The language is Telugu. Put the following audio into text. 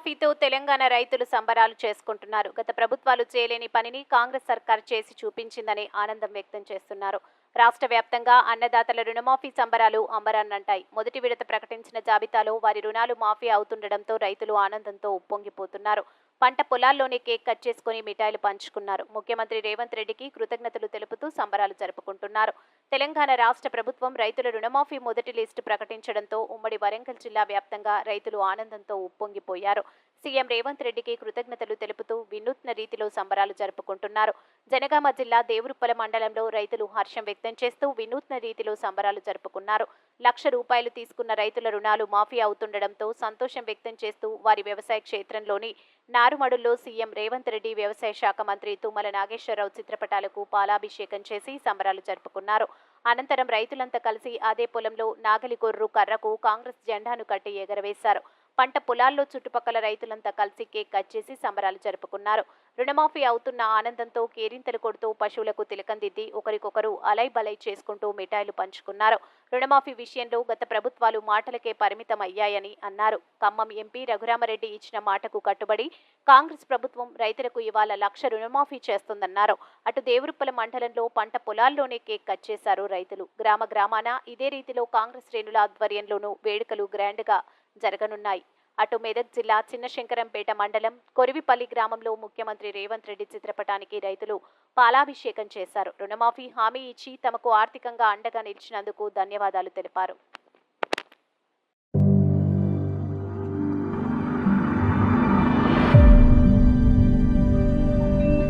రుణమాఫీతో తెలంగాణ రైతులు సంబరాలు చేసుకుంటున్నారు. గత ప్రభుత్వాలు చేయలేని పనిని కాంగ్రెస్ సర్కార్ చేసి చూపించిందని ఆనందం వ్యక్తం చేస్తున్నారు. రాష్ట్ర వ్యాప్తంగా అన్నదాతల రుణమాఫీ సంబరాలు అంబరాన్నంటాయి. మొదటి విడత ప్రకటించిన జాబితాలో వారి రుణాలు మాఫీ అవుతుండటంతో రైతులు ఆనందంతో ఉప్పొంగిపోతున్నారు. పంట పొలాల్లోనే కేక్ కట్ చేసుకుని మిఠాయిలు పంచుకున్నారు. ముఖ్యమంత్రి రేవంత్ రెడ్డికి కృతజ్ఞతలు తెలుపుతూ సంబరాలు జరుపుకుంటున్నారు. తెలంగాణ రాష్ట్ర ప్రభుత్వం రైతుల రుణమాఫీ మొదటి లిస్టు ప్రకటించడంతో ఉమ్మడి వరంగల్ జిల్లా వ్యాప్తంగా రైతులు ఆనందంతో ఉప్పొంగిపోయారు. సీఎం రేవంత్ రెడ్డికి కృతజ్ఞతలు తెలుపుతూ వినూత్న రీతిలో సంబరాలు జరుపుకుంటున్నారు. జనగామ జిల్లా దేవరుప్పల మండలంలో రైతులు హర్షం వ్యక్తం చేస్తూ వినూత్న రీతిలో సంబరాలు జరుపుకున్నారు. ₹1,00,000 తీసుకున్న రైతుల రుణాలు మాఫీ అవుతుండటంతో సంతోషం వ్యక్తం చేస్తూ వారి వ్యవసాయ క్షేత్రంలోని నారుమడుల్లో సీఎం రేవంత్ రెడ్డి, వ్యవసాయ శాఖ మంత్రి తుమ్మల నాగేశ్వరరావు చిత్రపటాలకు పాలాభిషేకం చేసి సంబరాలు జరుపుకున్నారు. అనంతరం రైతులంతా కలిసి అదే పొలంలో నాగలిగొర్రు కర్రకు కాంగ్రెస్ జెండాను కట్టి ఎగరవేశారు. పంట పొలాల్లో చుట్టుపక్కల రైతులంతా కలిసి కేక్ కట్ చేసి సంబరాలు జరుపుకున్నారు. రుణమాఫీ అవుతున్న ఆనందంతో కేరింతలు కొడుతూ పశువులకు తిలకందిద్ది ఒకరికొకరు అలై బలై చేసుకుంటూ మిఠాయిలు పంచుకున్నారు. రుణమాఫీ విషయంలో గత ప్రభుత్వాలు మాటలకే పరిమితం అయ్యాయని అన్నారు. ఖమ్మం ఎంపీ రఘురామరెడ్డి ఇచ్చిన మాటకు కట్టుబడి కాంగ్రెస్ ప్రభుత్వం రైతులకు ఇవాళ ₹1,00,000 రుణమాఫీ చేస్తుందన్నారు. అటు దేవరుప్పల మండలంలో పంట పొలాల్లోనే కేక్ కట్ చేశారు రైతులు. గ్రామాన ఇదే రీతిలో కాంగ్రెస్ శ్రేణుల ఆధ్వర్యంలోనూ వేడుకలు గ్రాండ్గా జరగనున్నాయి. అటు మెదక్ జిల్లా చిన్నశంకరంపేట మండలం కొరివిపల్లి గ్రామంలో ముఖ్యమంత్రి రేవంత్ రెడ్డి చిత్రపటానికి రైతులు పాలాభిషేకం చేశారు. రుణమాఫీ హామీ ఇచ్చి తమకు ఆర్థికంగా అండగా నిలిచినందుకు ధన్యవాదాలు తెలిపారు.